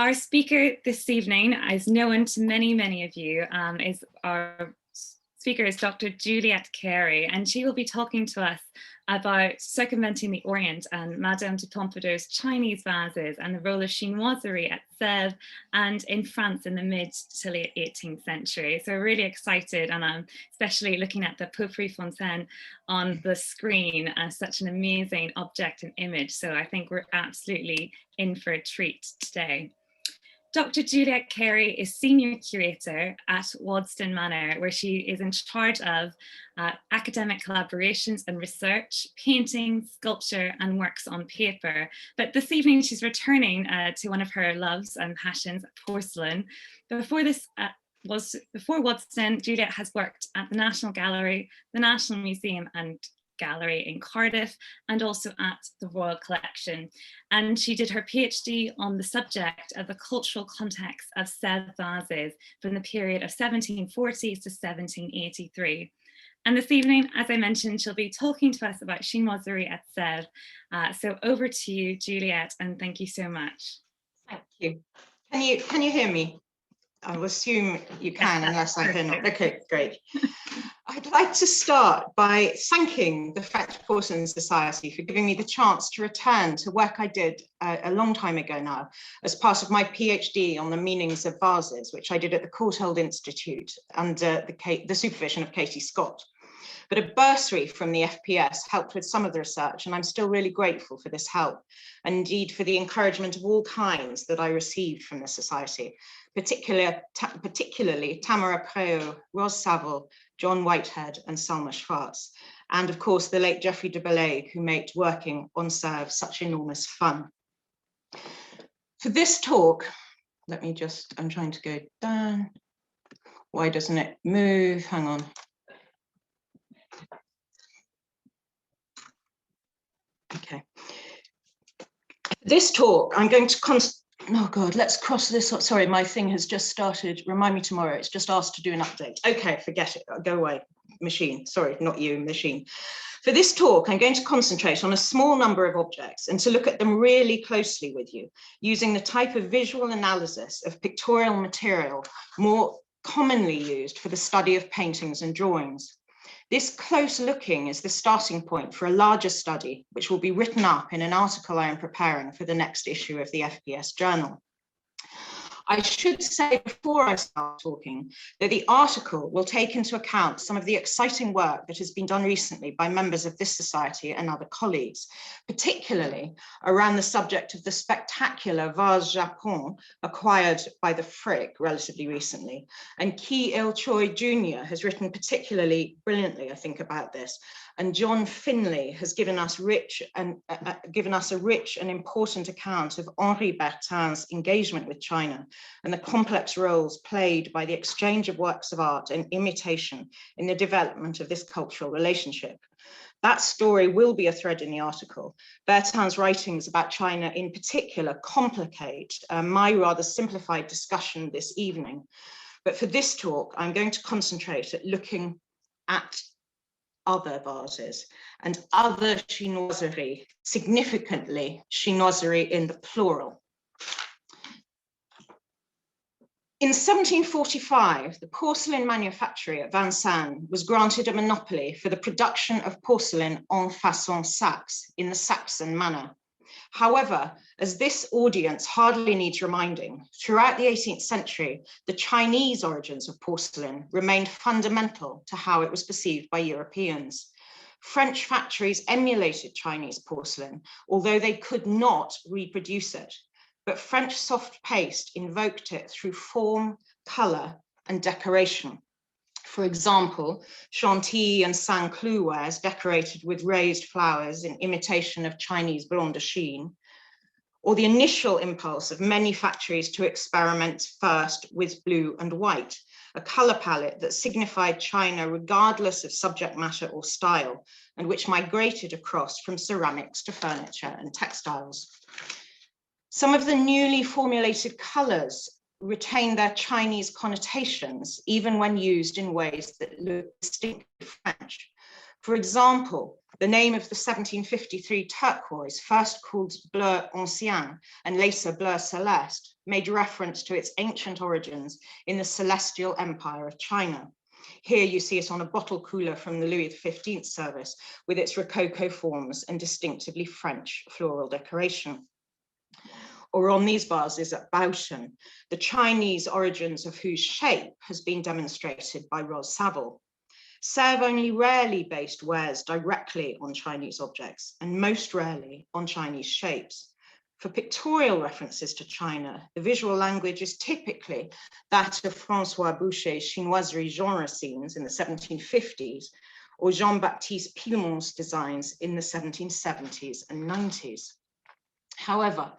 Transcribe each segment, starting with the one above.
Our speaker this evening is known to many of you. Our speaker is Dr. Juliet Carey, and she will be talking to us about circumventing the Orient and Madame de Pompadour's Chinese vases and the role of chinoiserie at Sèvres and in France in the mid to late 18th century. So we're really excited, and I'm especially looking at the Potpourri Fontaine on the screen as such an amazing object and image. So I think we're absolutely in for a treat today. Dr. Juliet Carey is Senior Curator at Waddesdon Manor, where she is in charge of academic collaborations and research, painting, sculpture, and works on paper. But this evening she's returning to one of her loves and passions, porcelain. Before Waddesdon, Juliet has worked at the National Gallery, the National Museum and Gallery in Cardiff, and also at the Royal Collection. And she did her PhD on the subject of the cultural context of Sèvres vases from the period of 1740 to 1783. And this evening, as I mentioned, she'll be talking to us about chinoiserie at Sèvres. So over to you, Juliet, and thank you so much. Thank you. Can you hear me? I will assume you can, unless I hear not. Okay, great. I'd like to start by thanking the French Porcelain Society for giving me the chance to return to work I did a long time ago now as part of my PhD on the meanings of vases, which I did at the Courtauld Institute under the supervision of Katie Scott. But a bursary from the FPS helped with some of the research, and I'm still really grateful for this help, and indeed for the encouragement of all kinds that I received from the Society, particularly Tamara Préau, Ros Saville, John Whitehead, and Salma Schwartz, and of course the late Geoffrey de Bellay, who made working on Sèvres such enormous fun. For this talk, I'm trying to go down. Why doesn't it move? Hang on. Okay. This talk, I'm going to oh God, let's cross this. Sorry, my thing has just started. Remind me tomorrow. It's just asked to do an update. Okay, forget it. Go away. Machine. Sorry, not you, machine. For this talk, I'm going to concentrate on a small number of objects and to look at them really closely with you, using the type of visual analysis of pictorial material more commonly used for the study of paintings and drawings. This close looking is the starting point for a larger study, which will be written up in an article I am preparing for the next issue of the FPS journal. I should say before I start talking that the article will take into account some of the exciting work that has been done recently by members of this society and other colleagues, particularly around the subject of the spectacular vase Japon acquired by the Frick relatively recently. And Ki Il-choi Jr. has written particularly brilliantly, I think, about this. And John Finlay has given us a rich and important account of Henri Bertin's engagement with China and the complex roles played by the exchange of works of art and imitation in the development of this cultural relationship. That story will be a thread in the article. Bertin's writings about China in particular complicate my rather simplified discussion this evening. But for this talk, I'm going to concentrate at looking at other vases and other chinoiserie, significantly chinoiserie in the plural. In 1745, the porcelain manufactory at Vincennes was granted a monopoly for the production of porcelain en façon Saxe in the Saxon manner. However, as this audience hardly needs reminding, throughout the 18th century, the Chinese origins of porcelain remained fundamental to how it was perceived by Europeans. French factories emulated Chinese porcelain, although they could not reproduce it. But French soft paste invoked it through form, color, and decoration. For example, Chantilly and Saint-Cloud wares decorated with raised flowers in imitation of Chinese blanc de chine, or the initial impulse of many factories to experiment first with blue and white, a color palette that signified China regardless of subject matter or style, and which migrated across from ceramics to furniture and textiles. Some of the newly formulated colors retain their Chinese connotations, even when used in ways that look distinctly French. For example, the name of the 1753 turquoise, first called bleu ancien and later bleu celeste, made reference to its ancient origins in the celestial empire of China. Here you see it on a bottle cooler from the Louis XV service with its rococo forms and distinctively French floral decoration. Or on these vases at Bautzen, the Chinese origins of whose shape has been demonstrated by Ros Saville. Sèvres only rarely based wares directly on Chinese objects, and most rarely on Chinese shapes. For pictorial references to China, the visual language is typically that of François Boucher's Chinoiserie genre scenes in the 1750s, or Jean-Baptiste Pilmon's designs in the 1770s and 90s. However,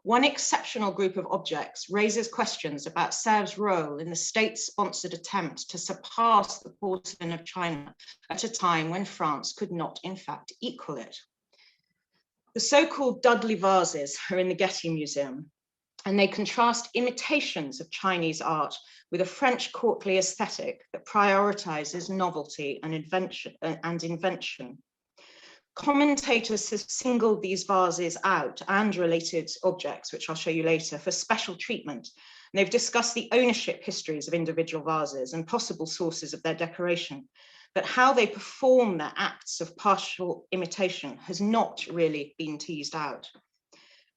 one exceptional group of objects raises questions about Sèvres' role in the state-sponsored attempt to surpass the porcelain of China at a time when France could not, in fact, equal it. The so-called Dudley vases are in the Getty Museum, and they contrast imitations of Chinese art with a French courtly aesthetic that prioritizes novelty and invention. Commentators have singled these vases out and related objects, which I'll show you later, for special treatment. And they've discussed the ownership histories of individual vases and possible sources of their decoration, but how they perform their acts of partial imitation has not really been teased out.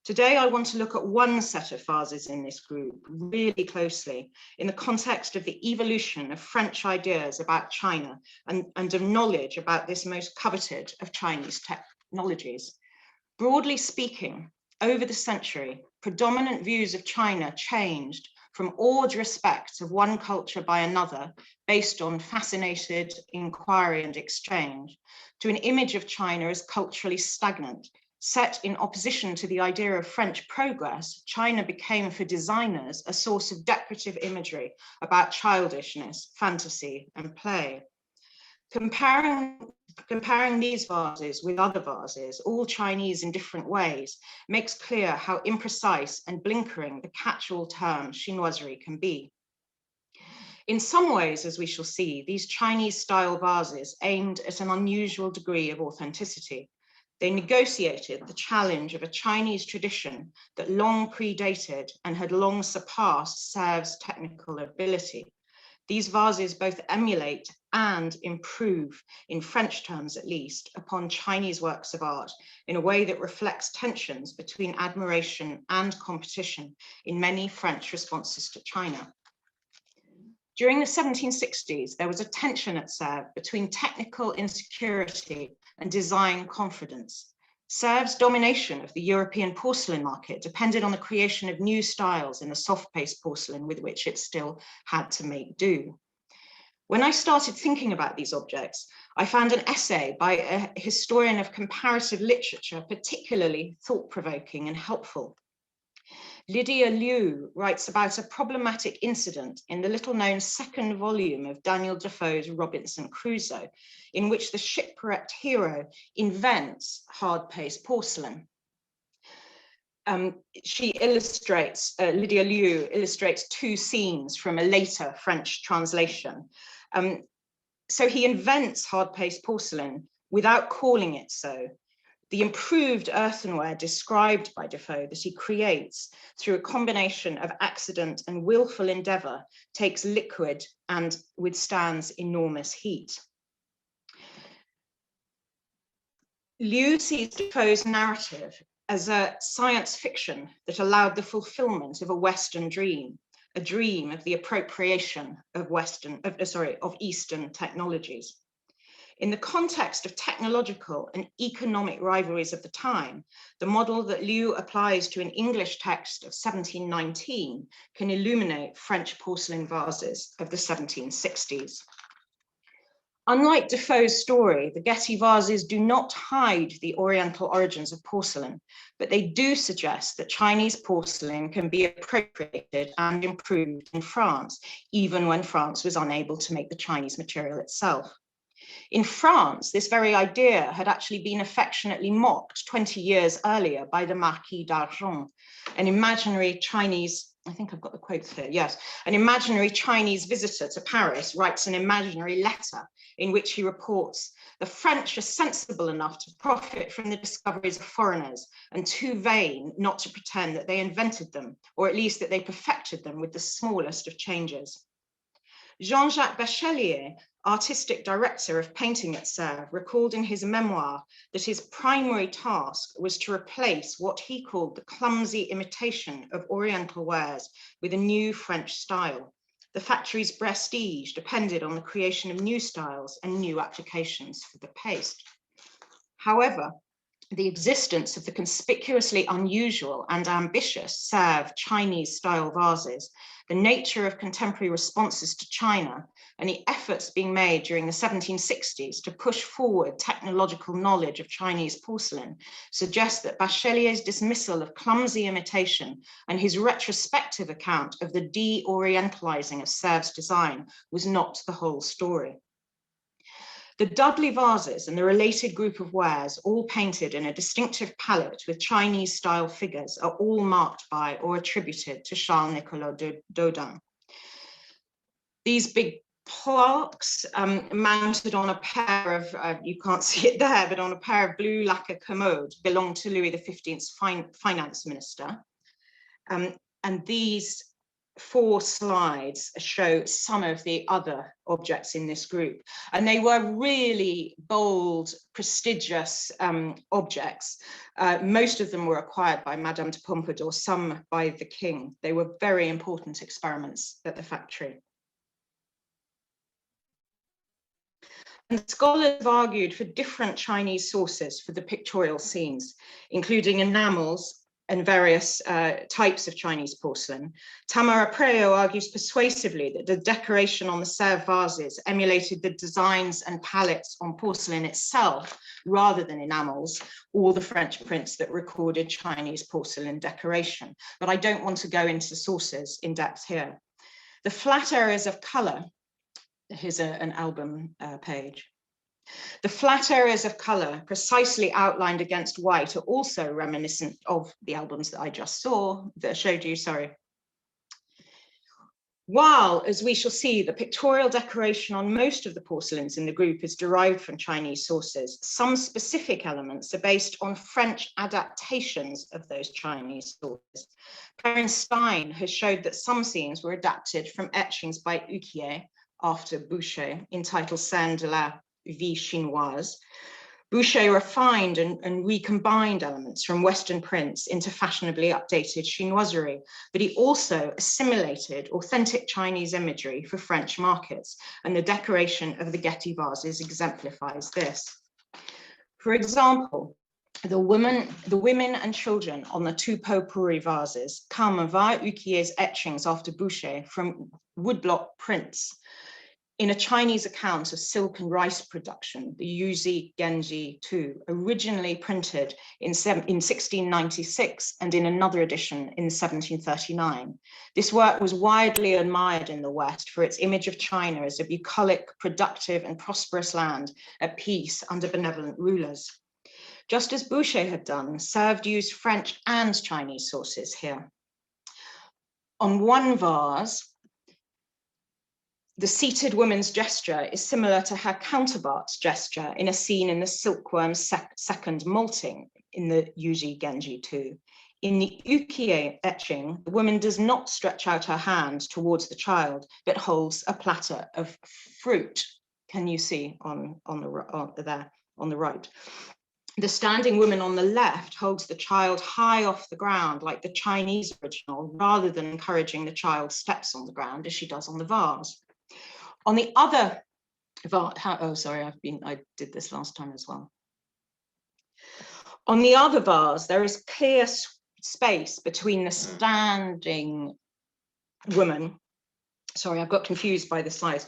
Today, I want to look at one set of vases in this group really closely in the context of the evolution of French ideas about China and of knowledge about this most coveted of Chinese technologies. Broadly speaking, over the century, predominant views of China changed from awed respect of one culture by another based on fascinated inquiry and exchange to an image of China as culturally stagnant. Set in opposition to the idea of French progress, China became for designers a source of decorative imagery about childishness, fantasy, and play. Comparing these vases with other vases, all Chinese in different ways, makes clear how imprecise and blinkering the catch-all term chinoiserie can be. In some ways, as we shall see, these Chinese-style vases aimed at an unusual degree of authenticity. They negotiated the challenge of a Chinese tradition that long predated and had long surpassed Sèvres' technical ability. These vases both emulate and improve, in French terms at least, upon Chinese works of art in a way that reflects tensions between admiration and competition in many French responses to China. During the 1760s, there was a tension at Sèvres between technical insecurity and design confidence. Sèvres' domination of the European porcelain market depended on the creation of new styles in the soft-paste porcelain with which it still had to make do. When I started thinking about these objects, I found an essay by a historian of comparative literature particularly thought-provoking and helpful. Lydia Liu writes about a problematic incident in the little-known second volume of Daniel Defoe's Robinson Crusoe, in which the shipwrecked hero invents hard-paste porcelain. Lydia Liu illustrates two scenes from a later French translation. So he invents hard-paste porcelain without calling it so. The improved earthenware described by Defoe that he creates through a combination of accident and willful endeavor takes liquid and withstands enormous heat. Liu sees Defoe's narrative as a science fiction that allowed the fulfillment of a Western dream, a dream of the appropriation of Eastern technologies. In the context of technological and economic rivalries of the time, the model that Liu applies to an English text of 1719 can illuminate French porcelain vases of the 1760s. Unlike Defoe's story, the Getty vases do not hide the Oriental origins of porcelain, but they do suggest that Chinese porcelain can be appropriated and improved in France, even when France was unable to make the Chinese material itself. In France, this very idea had actually been affectionately mocked 20 years earlier by the Marquis d'Argent, an imaginary Chinese I think I've got the quotes here, yes. An imaginary Chinese visitor to Paris writes an imaginary letter in which he reports the French are sensible enough to profit from the discoveries of foreigners and too vain not to pretend that they invented them, or at least that they perfected them with the smallest of changes. Jean-Jacques Bachelier, artistic director of painting at Sèvres, recalled in his memoir that his primary task was to replace what he called the clumsy imitation of Oriental wares with a new French style. The factory's prestige depended on the creation of new styles and new applications for the paste. However, the existence of the conspicuously unusual and ambitious Sèvres Chinese style vases, the nature of contemporary responses to China, and the efforts being made during the 1760s to push forward technological knowledge of Chinese porcelain suggest that Bachelier's dismissal of clumsy imitation and his retrospective account of the de-orientalizing of Sèvres design was not the whole story. The Dudley vases and the related group of wares, all painted in a distinctive palette with Chinese-style figures, are all marked by or attributed to Charles-Nicolas Dodin. These big plaques mounted on a pair of, you can't see it there, but on a pair of blue lacquer commodes belong to Louis XV's finance minister. And these 4 slides show some of the other objects in this group. And they were really bold, prestigious objects. Most of them were acquired by Madame de Pompadour, some by the king. They were very important experiments at the factory. And scholars have argued for different Chinese sources for the pictorial scenes, including enamels and various types of Chinese porcelain. Tamara Preo argues persuasively that the decoration on the Sèvres vases emulated the designs and palettes on porcelain itself, rather than enamels, or the French prints that recorded Chinese porcelain decoration. But I don't want to go into sources in depth here. The flat areas of color, here's an album page. The flat areas of color precisely outlined against white are also reminiscent of the albums that I just showed you, sorry. While, as we shall see, the pictorial decoration on most of the porcelains in the group is derived from Chinese sources, some specific elements are based on French adaptations of those Chinese sources. Perrin Stein has showed that some scenes were adapted from etchings by Huquier after Boucher, entitled Scène de la Vie Chinoise. Boucher refined and recombined elements from Western prints into fashionably updated chinoiserie, but he also assimilated authentic Chinese imagery for French markets, and the decoration of the Getty vases exemplifies this. For example, the women and children on the 2 potpourri vases come via Huquier's etchings after Boucher from woodblock prints. In a Chinese account of silk and rice production, the Yuzi Genji II, originally printed in 1696 and in another edition in 1739. This work was widely admired in the West for its image of China as a bucolic, productive and prosperous land at peace under benevolent rulers. Just as Boucher had done, Sèvres used French and Chinese sources here. On one vase, the seated woman's gesture is similar to her counterpart's gesture in a scene in the silkworm's second molting in the Yuji Genji II. In the Huquier etching, the woman does not stretch out her hand towards the child, but holds a platter of fruit. Can you see on the right? The standing woman on the left holds the child high off the ground like the Chinese original, rather than encouraging the child steps on the ground as she does on the vase. On the other vase, I did this last time as well. On the other vase, there is clear space between the standing woman. Sorry, I've got confused by the slides.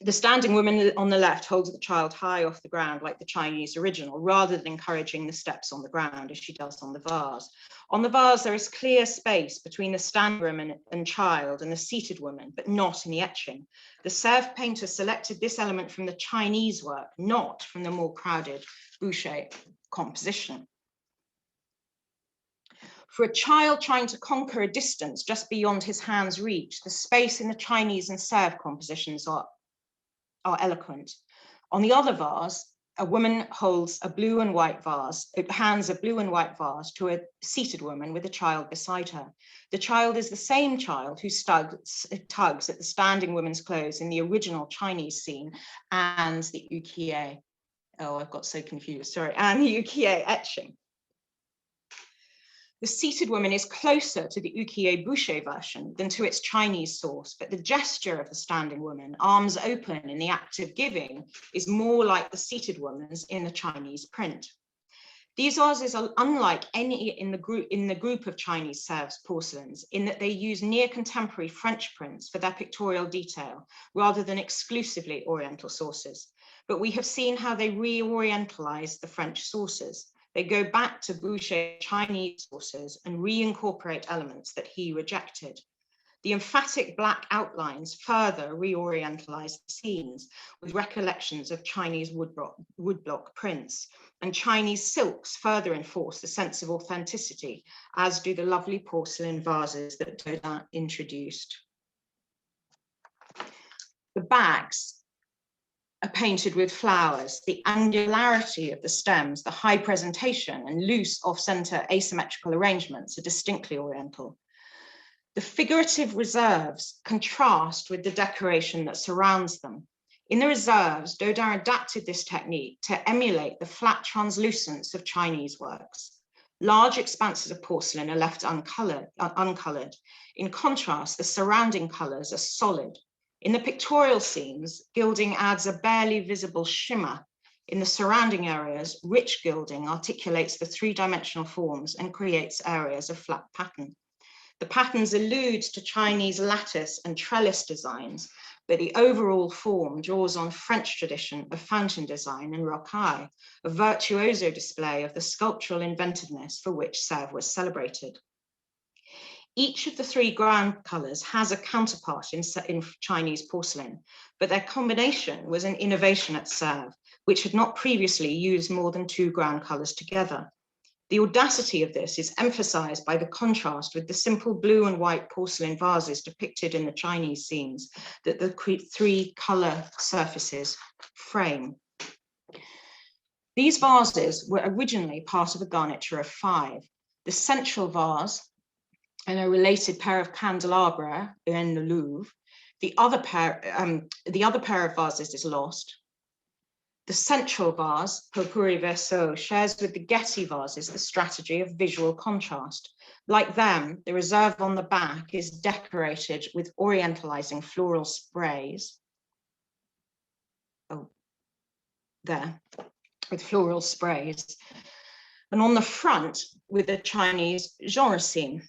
The standing woman on the left holds the child high off the ground like the Chinese original, rather than encouraging the steps on the ground as she does on the vase. On the vase, there is clear space between the standing woman and child and the seated woman, but not in the etching. The Sèvres painter selected this element from the Chinese work, not from the more crowded Boucher composition. For a child trying to conquer a distance just beyond his hand's reach, the space in the Chinese and Sèvres compositions are eloquent. On the other vase, a woman holds a blue and white vase, it hands a blue and white vase to a seated woman with a child beside her. The child is the same child who tugs at the standing woman's clothes in the original Chinese scene and the ukiyo. Oh, I've got so confused, sorry, and the ukiyo etching. The seated woman is closer to the ukiyo-buche version than to its Chinese source, but the gesture of the standing woman, arms open in the act of giving, is more like the seated woman's in the Chinese print. These vases are unlike any in the group of Chinese Sèvres porcelains in that they use near contemporary French prints for their pictorial detail, rather than exclusively Oriental sources. But we have seen how they re-orientalize the French sources. They go back to Boucher's Chinese sources and reincorporate elements that he rejected. The emphatic black outlines further reorientalize the scenes with recollections of Chinese woodblock prints, and Chinese silks further enforce the sense of authenticity, as do the lovely porcelain vases that Dodin introduced. The backs are painted with flowers. The angularity of the stems, the high presentation and loose off-center asymmetrical arrangements are distinctly Oriental. The figurative reserves contrast with the decoration that surrounds them. In the reserves, Dodin adapted this technique to emulate the flat translucence of Chinese works. Large expanses of porcelain are left uncolored. In contrast, the surrounding colors are solid. In the pictorial scenes, gilding adds a barely visible shimmer. In the surrounding areas, rich gilding articulates the three-dimensional forms and creates areas of flat pattern. The patterns allude to Chinese lattice and trellis designs, but the overall form draws on French tradition of fountain design and rocaille, a virtuoso display of the sculptural inventiveness for which Sèvres was celebrated. Each of the three ground colors has a counterpart in Chinese porcelain, but their combination was an innovation at Sèvres, which had not previously used more than two ground colors together. The audacity of this is emphasized by the contrast with the simple blue and white porcelain vases depicted in the Chinese scenes that the three color surfaces frame. These vases were originally part of a garniture of 5. The central vase and a related pair of candelabra in the Louvre. The other pair of vases is lost. The central vase, Purpuri Verso, shares with the Getty vases the strategy of visual contrast. Like them, the reserve on the back is decorated with orientalizing floral sprays. Oh, there, with floral sprays. And on the front, with the Chinese genre scene,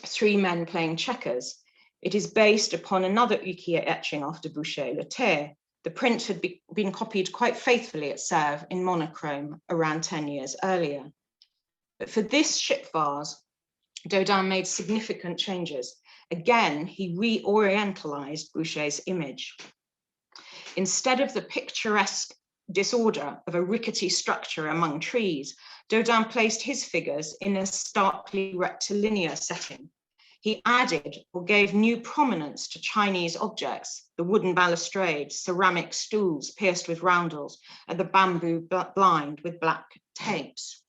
3 men playing checkers. It is based upon another ukiyo etching after Boucher, Le Terre. The print had been copied quite faithfully at Sèvres in monochrome around 10 years earlier. But for this ship vase, Dodin made significant changes. Again, he reorientalized Boucher's image. Instead of the picturesque disorder of a rickety structure among trees, Dodin placed his figures in a starkly rectilinear setting. He added or gave new prominence to Chinese objects, the wooden balustrades, ceramic stools pierced with roundels, and the bamboo blind with black tapes.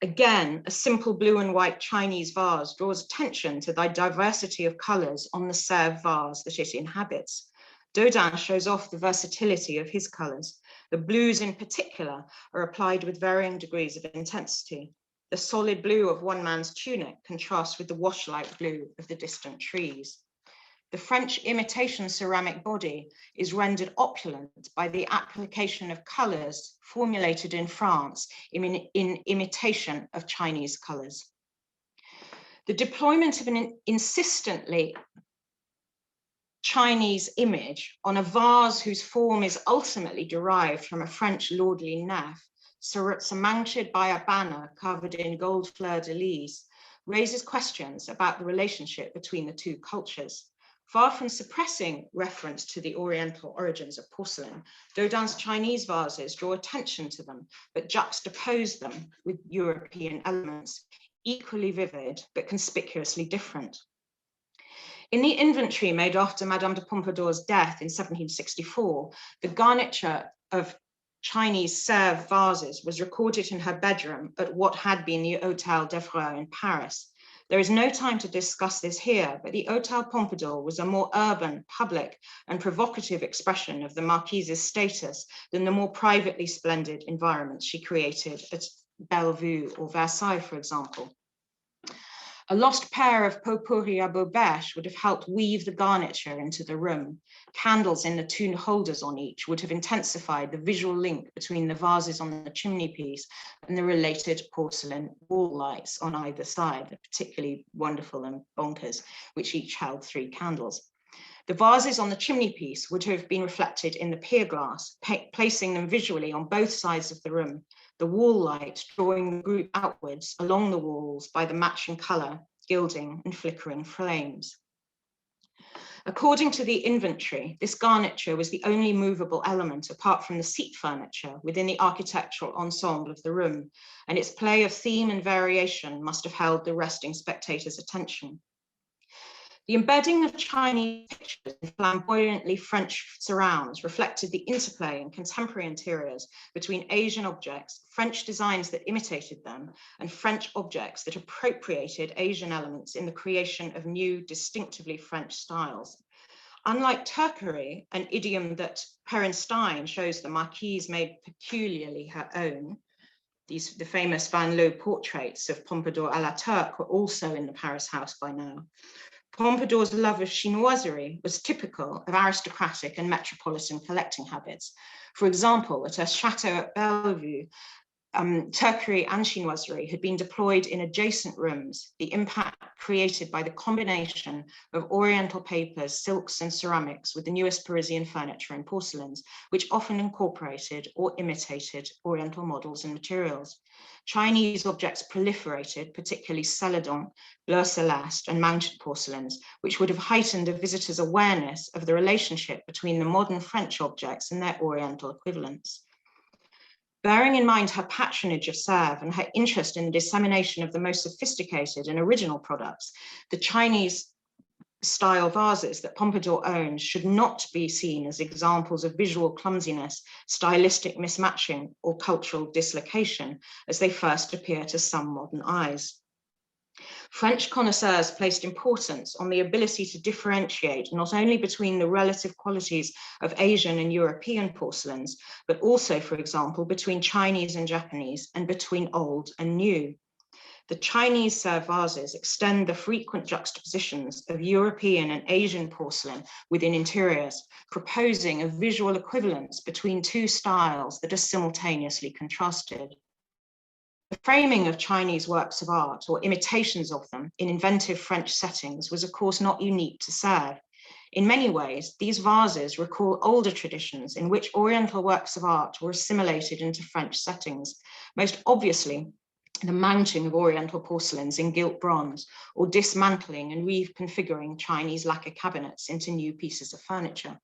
Again, a simple blue and white Chinese vase draws attention to the diversity of colors on the Sèvres vase that it inhabits. Dodin shows off the versatility of his colors. The blues in particular are applied with varying degrees of intensity. The solid blue of one man's tunic contrasts with the wash-like blue of the distant trees. The French imitation ceramic body is rendered opulent by the application of colors formulated in France in imitation of Chinese colors. The deployment of an insistently Chinese image on a vase whose form is ultimately derived from a French lordly nef, surmounted by a banner covered in gold fleur-de-lis, raises questions about the relationship between the two cultures. Far from suppressing reference to the Oriental origins of porcelain, Dodin's Chinese vases draw attention to them, but juxtapose them with European elements. equally vivid, but conspicuously different. In the inventory made after Madame de Pompadour's death in 1764, the garniture of Chinese Sèvres vases was recorded in her bedroom at what had been the Hôtel d'Evreux in Paris. There is no time to discuss this here, but the Hôtel Pompadour was a more urban, public, and provocative expression of the Marquise's status than the more privately splendid environments she created at Bellevue or Versailles, for example. A lost pair of potpourri à Beaubèche would have helped weave the garniture into the room. Candles in the two holders on each would have intensified the visual link between the vases on the chimneypiece and the related porcelain wall lights on either side. They're particularly wonderful and bonkers, which each held 3 candles. The vases on the chimneypiece would have been reflected in the pier glass, placing them visually on both sides of the room, the wall light drawing the group outwards along the walls by the matching colour, gilding and flickering flames. According to the inventory, this garniture was the only movable element apart from the seat furniture within the architectural ensemble of the room, and its play of theme and variation must have held the resting spectator's attention. The embedding of Chinese pictures in flamboyantly French surrounds reflected the interplay in contemporary interiors between Asian objects, French designs that imitated them, and French objects that appropriated Asian elements in the creation of new, distinctively French styles. Unlike Turquerie, an idiom that Perenstein shows the Marquise made peculiarly her own, the famous Van Loo portraits of Pompadour à la Turque were also in the Paris house by now. Pompadour's love of chinoiserie was typical of aristocratic and metropolitan collecting habits. For example, at her chateau at Bellevue, Turquerie and chinoiserie had been deployed in adjacent rooms, the impact created by the combination of Oriental papers, silks and ceramics with the newest Parisian furniture and porcelains, which often incorporated or imitated Oriental models and materials. Chinese objects proliferated, particularly celadon, bleu celeste, and mounted porcelains, which would have heightened a visitor's awareness of the relationship between the modern French objects and their Oriental equivalents. Bearing in mind her patronage of Sèvres and her interest in the dissemination of the most sophisticated and original products, the Chinese style vases that Pompadour owned should not be seen as examples of visual clumsiness, stylistic mismatching, or cultural dislocation, as they first appear to some modern eyes. French connoisseurs placed importance on the ability to differentiate not only between the relative qualities of Asian and European porcelains, but also, for example, between Chinese and Japanese, and between old and new. The Chinese Sèvres vases extend the frequent juxtapositions of European and Asian porcelain within interiors, proposing a visual equivalence between 2 styles that are simultaneously contrasted. The framing of Chinese works of art, or imitations of them, in inventive French settings was, of course, not unique to Sèvres. In many ways, these vases recall older traditions in which Oriental works of art were assimilated into French settings, most obviously the mounting of Oriental porcelains in gilt bronze, or dismantling and reconfiguring Chinese lacquer cabinets into new pieces of furniture.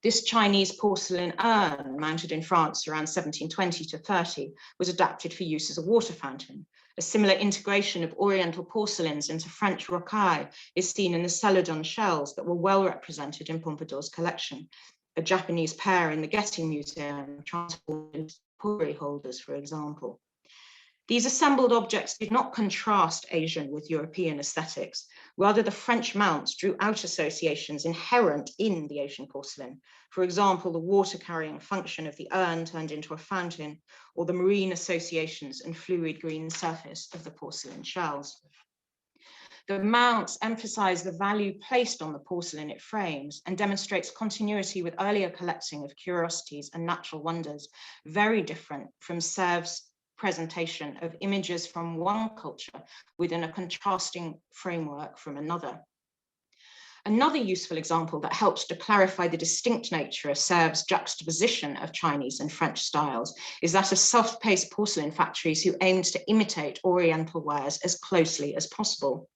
This Chinese porcelain urn, mounted in France around 1720 to 30, was adapted for use as a water fountain. A similar integration of Oriental porcelains into French rocaille is seen in the celadon shells that were well represented in Pompadour's collection. A Japanese pair in the Getty Museum transformed into potpourri holders, for example. These assembled objects did not contrast Asian with European aesthetics. Rather, the French mounts drew out associations inherent in the Asian porcelain. For example, the water-carrying function of the urn turned into a fountain, or the marine associations and fluid green surface of the porcelain shells. The mounts emphasize the value placed on the porcelain it frames and demonstrates continuity with earlier collecting of curiosities and natural wonders, very different from Sèvres' presentation of images from one culture within a contrasting framework from another. Another useful example that helps to clarify the distinct nature of Sèvres' juxtaposition of Chinese and French styles is that of self-paced porcelain factories who aimed to imitate Oriental wares as closely as possible.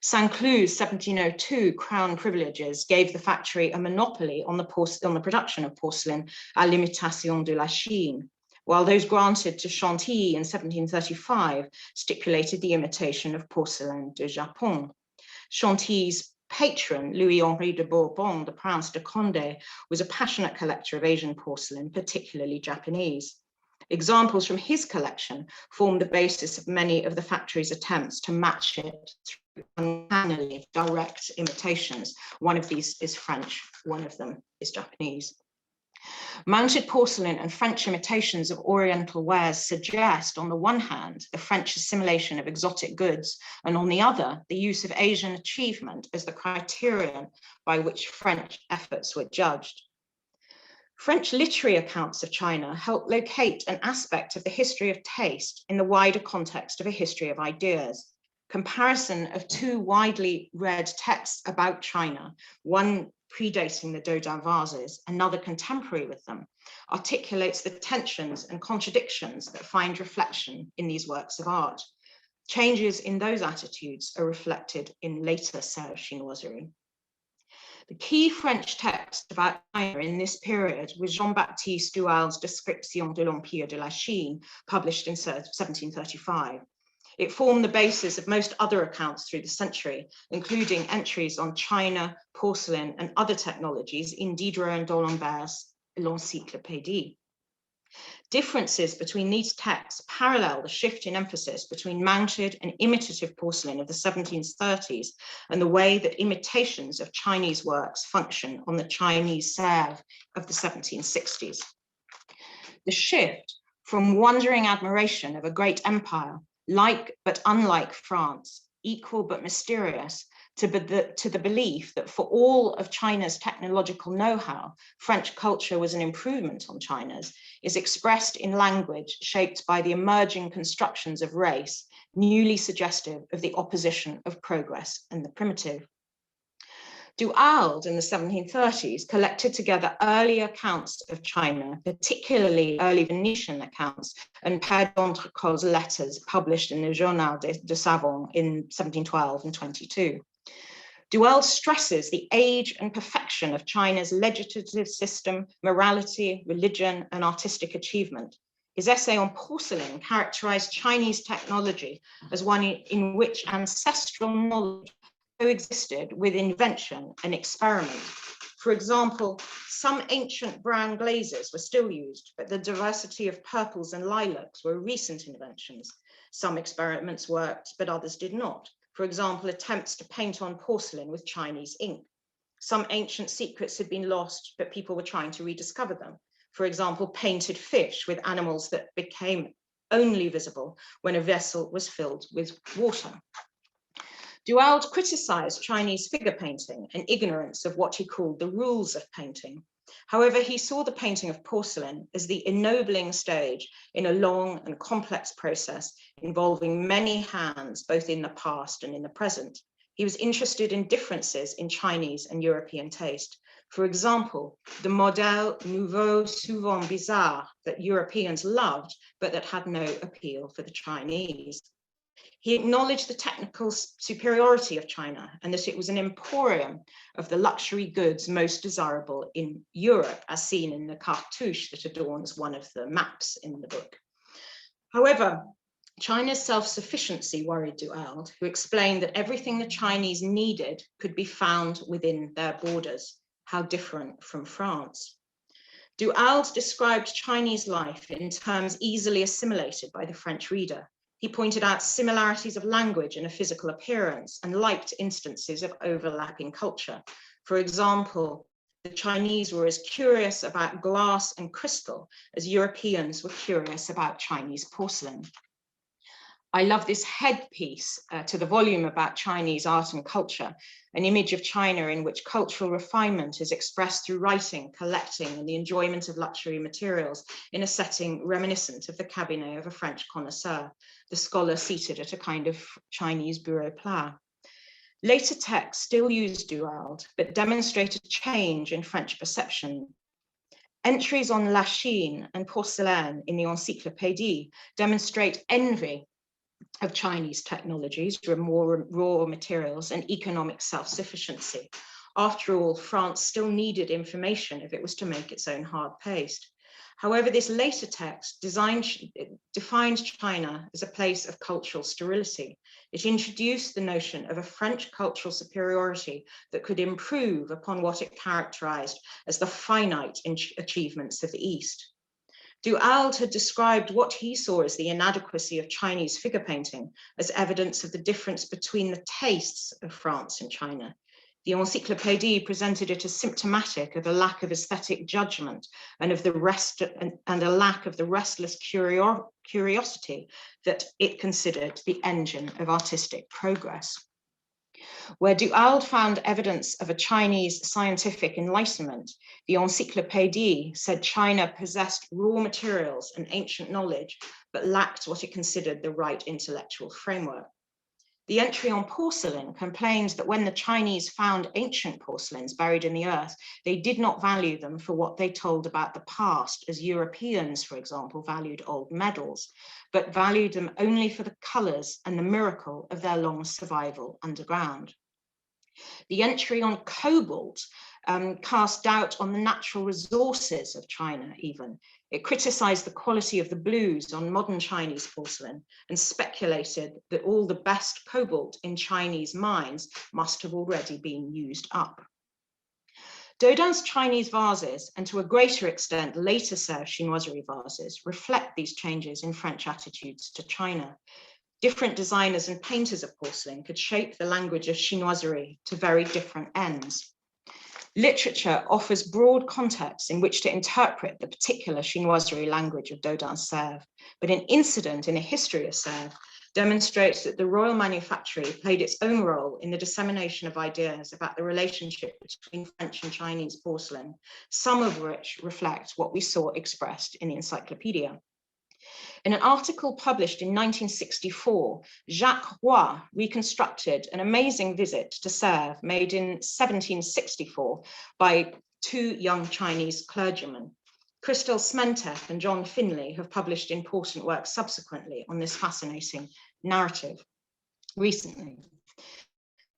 Saint-Cloud's 1702 crown privileges gave the factory a monopoly on the production of porcelain à l'imitation de la Chine, while those granted to Chantilly in 1735 stipulated the imitation of porcelain de Japon. Chantilly's patron, Louis-Henri de Bourbon, the Prince de Condé, was a passionate collector of Asian porcelain, particularly Japanese. Examples from his collection formed the basis of many of the factory's attempts to match it through uncannily direct imitations. One of these is French, one of them is Japanese. Mounted porcelain and French imitations of Oriental wares suggest, on the one hand, the French assimilation of exotic goods, and on the other, the use of Asian achievement as the criterion by which French efforts were judged. French literary accounts of China help locate an aspect of the history of taste in the wider context of a history of ideas. Comparison of two widely read texts about China, one predating the Dodin vases, another contemporary with them, articulates the tensions and contradictions that find reflection in these works of art. Changes in those attitudes are reflected in later Sèvres chinoiserie. The key French text about China in this period was Jean-Baptiste Duhal's Description de l'Empire de la Chine, published in 1735. It formed the basis of most other accounts through the century, including entries on China, porcelain, and other technologies in Diderot and d'Alembert's L'Encyclopédie. Differences between these texts parallel the shift in emphasis between mounted and imitative porcelain of the 1730s and the way that imitations of Chinese works function on the Chinese Sèvres of the 1760s. The shift from wondering admiration of a great empire, like but unlike France, equal but mysterious, to the belief that for all of China's technological know-how, French culture was an improvement on China's, is expressed in language shaped by the emerging constructions of race, newly suggestive of the opposition of progress and the primitive. Duhalde in the 1730s collected together early accounts of China, particularly early Venetian accounts, and Père d'Entrecol's letters published in the Journal de Savon in 1712 and 22. Duhalde stresses the age and perfection of China's legislative system, morality, religion, and artistic achievement. His essay on porcelain characterized Chinese technology as one in which ancestral knowledge coexisted with invention and experiment. For example, some ancient brown glazes were still used, but the diversity of purples and lilacs were recent inventions. Some experiments worked, but others did not. For example, attempts to paint on porcelain with Chinese ink. Some ancient secrets had been lost, but people were trying to rediscover them. For example, painted fish with animals that became only visible when a vessel was filled with water. Duhalde criticized Chinese figure painting and ignorance of what he called the rules of painting. However, he saw the painting of porcelain as the ennobling stage in a long and complex process involving many hands, both in the past and in the present. He was interested in differences in Chinese and European taste. For example, the modèle nouveau souvent bizarre that Europeans loved, but that had no appeal for the Chinese. He acknowledged the technical superiority of China and that it was an emporium of the luxury goods most desirable in Europe, as seen in the cartouche that adorns one of the maps in the book. However, China's self-sufficiency worried Duhalde, who explained that everything the Chinese needed could be found within their borders. How different from France. Duhalde described Chinese life in terms easily assimilated by the French reader. He pointed out similarities of language and of physical appearance and liked instances of overlapping culture. For example, the Chinese were as curious about glass and crystal as Europeans were curious about Chinese porcelain. I love this headpiece to the volume about Chinese art and culture, an image of China in which cultural refinement is expressed through writing, collecting, and the enjoyment of luxury materials in a setting reminiscent of the cabinet of a French connoisseur, the scholar seated at a kind of Chinese bureau plat. Later texts still use Duhalde, but demonstrate a change in French perception. Entries on La Chine and Porcelain in the Encyclopédie demonstrate envy of Chinese technologies, more raw materials, and economic self-sufficiency. After all, France still needed information if it was to make its own hard paste. However, this later text defined China as a place of cultural sterility. It introduced the notion of a French cultural superiority that could improve upon what it characterized as the finite achievements of the East. Du Halde had described what he saw as the inadequacy of Chinese figure painting as evidence of the difference between the tastes of France and China. The Encyclopédie presented it as symptomatic of a lack of aesthetic judgment and of a lack of the restless curiosity that it considered the engine of artistic progress. Where Du Halde found evidence of a Chinese scientific enlightenment, the Encyclopédie said China possessed raw materials and ancient knowledge, but lacked what it considered the right intellectual framework. The entry on porcelain complains that when the Chinese found ancient porcelains buried in the earth, they did not value them for what they told about the past, as Europeans, for example, valued old medals, but valued them only for the colors and the miracle of their long survival underground. The entry on cobalt cast doubt on the natural resources of China even. It criticized the quality of the blues on modern Chinese porcelain and speculated that all the best cobalt in Chinese mines must have already been used up. Dodin's Chinese vases, and to a greater extent later Sèvres chinoiserie vases, reflect these changes in French attitudes to China. Different designers and painters of porcelain could shape the language of chinoiserie to very different ends. Literature offers broad contexts in which to interpret the particular chinoiserie language of Dodin's Sèvres, but an incident in a history of Sèvres demonstrates that the royal manufactory played its own role in the dissemination of ideas about the relationship between French and Chinese porcelain, some of which reflect what we saw expressed in the encyclopedia. In an article published in 1964, Jacques Roy reconstructed an amazing visit to Sèvres made in 1764 by two young Chinese clergymen. Christel Smentek and John Finlay have published important work subsequently on this fascinating narrative recently.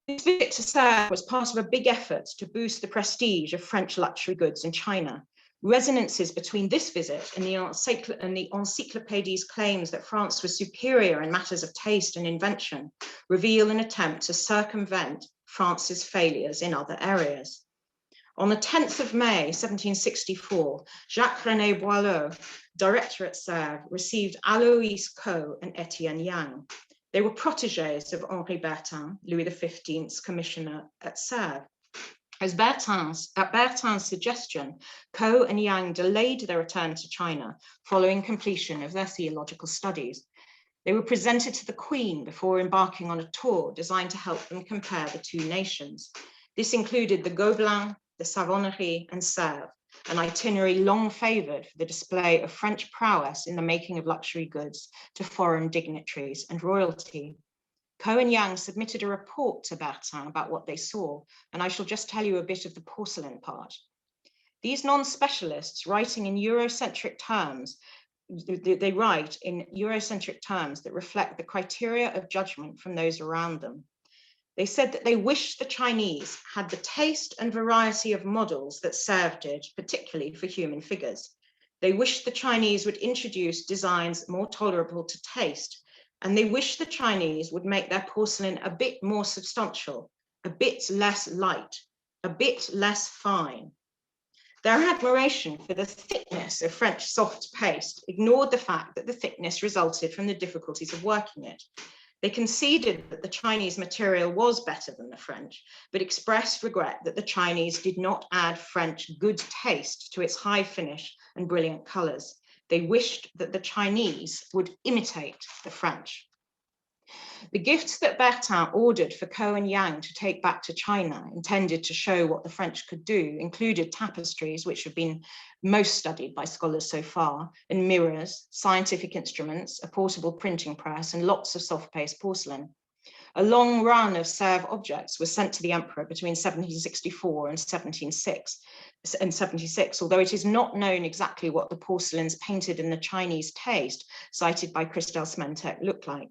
This visit to Sèvres was part of a big effort to boost the prestige of French luxury goods in China. Resonances between this visit and the Encyclopédie's claims that France was superior in matters of taste and invention reveal an attempt to circumvent France's failures in other areas. On the 10th of May, 1764, Jacques-René Boileau, director at Sèvres, received Aloïs Coe and Etienne Yang. They were protégés of Henri Bertin, Louis XV's commissioner at Sèvres. At Bertin's suggestion, Coe and Yang delayed their return to China following completion of their theological studies. They were presented to the Queen before embarking on a tour designed to help them compare the two nations. This included the Gobelins, the Savonnerie, and Sèvres, an itinerary long favoured for the display of French prowess in the making of luxury goods to foreign dignitaries and royalty. Coe and Yang submitted a report to Bertin about what they saw, and I shall just tell you a bit of the porcelain part. These non-specialists, writing in Eurocentric terms, they write in Eurocentric terms that reflect the criteria of judgment from those around them. They said that they wished the Chinese had the taste and variety of models that Sèvres did, particularly for human figures. They wished the Chinese would introduce designs more tolerable to taste, and they wished the Chinese would make their porcelain a bit more substantial, a bit less light, a bit less fine. Their admiration for the thickness of French soft paste ignored the fact that the thickness resulted from the difficulties of working it. They conceded that the Chinese material was better than the French, but expressed regret that the Chinese did not add French good taste to its high finish and brilliant colors. They wished that the Chinese would imitate the French. The gifts that Bertin ordered for Coe and Yang to take back to China, intended to show what the French could do, included tapestries, which have been most studied by scholars so far, and mirrors, scientific instruments, a portable printing press, and lots of soft paste porcelain. A long run of Sèvres objects was sent to the emperor between 1764 and 1776, although it is not known exactly what the porcelains painted in the Chinese taste cited by Christel Smentek looked like.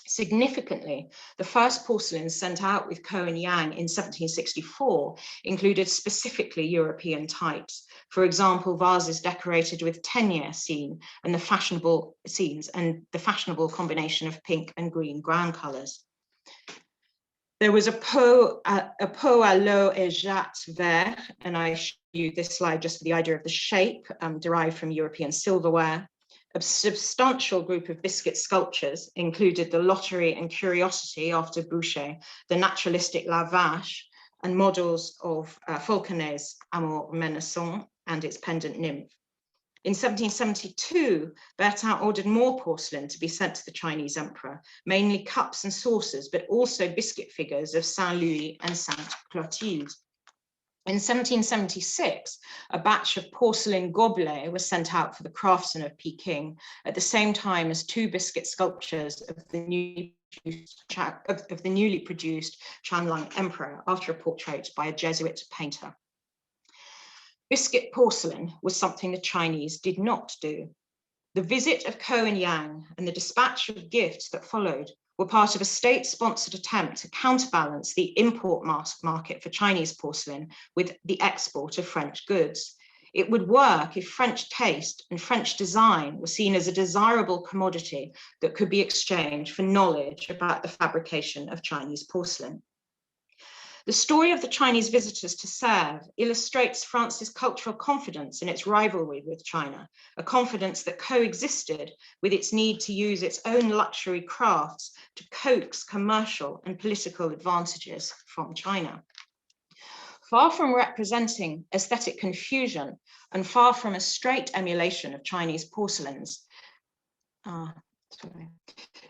Significantly, the first porcelains sent out with Ko and Yang in 1764 included specifically European types. For example, vases decorated with 10-year scene and the fashionable scenes and the fashionable combination of pink and green ground colors. There was a pot à l'eau et jatte vert, and I show you this slide just for the idea of the shape, derived from European silverware. A substantial group of biscuit sculptures included the Lottery and Curiosity after Boucher, the naturalistic La Vache, and models of Falconet's Amour Menaçant and its pendant nymph. In 1772, Bertin ordered more porcelain to be sent to the Chinese emperor, mainly cups and saucers, but also biscuit figures of Saint Louis and Sainte Clotilde. In 1776, a batch of porcelain gobelets was sent out for the craftsmen of Peking, at the same time as 2 biscuit sculptures of the newly produced Qianlong emperor after a portrait by a Jesuit painter. Biscuit porcelain was something the Chinese did not do. The visit of Ko and Yang and the dispatch of gifts that followed were part of a state-sponsored attempt to counterbalance the import market for Chinese porcelain with the export of French goods. It would work if French taste and French design were seen as a desirable commodity that could be exchanged for knowledge about the fabrication of Chinese porcelain. The story of the Chinese visitors to Sèvres illustrates France's cultural confidence in its rivalry with China, a confidence that coexisted with its need to use its own luxury crafts to coax commercial and political advantages from China. Far from representing aesthetic confusion and far from a straight emulation of Chinese porcelains,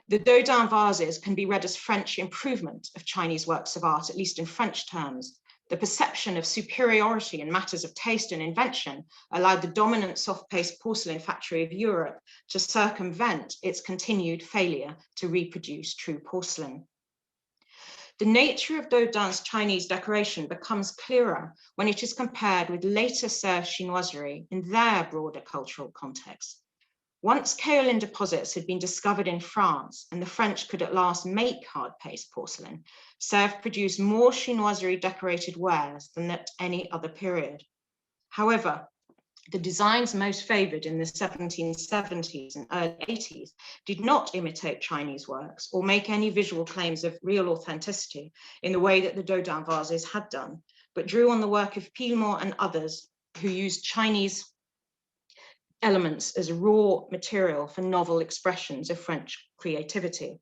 the Dodin vases can be read as French improvement of Chinese works of art, at least in French terms. The perception of superiority in matters of taste and invention allowed the dominant soft-paste porcelain factory of Europe to circumvent its continued failure to reproduce true porcelain. The nature of Dodin's Chinese decoration becomes clearer when it is compared with later Sèvres chinoiserie in their broader cultural context. Once kaolin deposits had been discovered in France and the French could at last make hard paste porcelain, Sèvres produced more chinoiserie decorated wares than at any other period. However, the designs most favored in the 1770s and early 80s did not imitate Chinese works or make any visual claims of real authenticity in the way that the Dodin vases had done, but drew on the work of Pillemont and others who used Chinese elements as raw material for novel expressions of French creativity.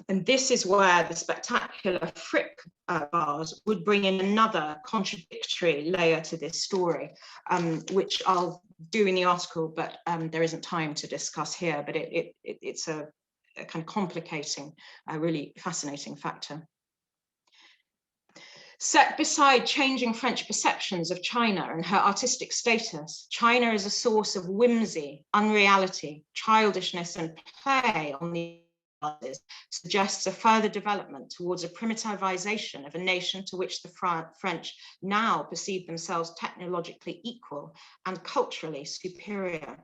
And this is where the spectacular Frick vase would bring in another contradictory layer to this story, which I'll do in the article, but there isn't time to discuss here, but it's a kind of complicating, really fascinating factor. Set beside changing French perceptions of China and her artistic status, China is a source of whimsy, unreality, childishness, and play on the vases, suggests a further development towards a primitivization of a nation to which the French now perceive themselves technologically equal and culturally superior.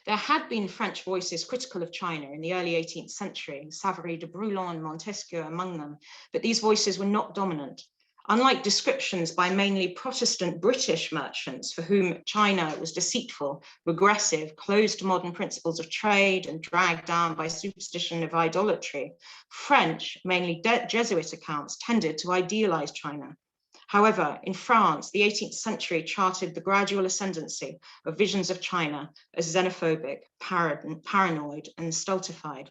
There had been French voices critical of China in the early 18th century, Savary de Brouillan and Montesquieu among them, but these voices were not dominant. Unlike descriptions by mainly Protestant British merchants for whom China was deceitful, regressive, closed to modern principles of trade and dragged down by superstition of idolatry, French, mainly Jesuit accounts tended to idealize China. However, in France, the 18th century charted the gradual ascendancy of visions of China as xenophobic, paranoid, and stultified.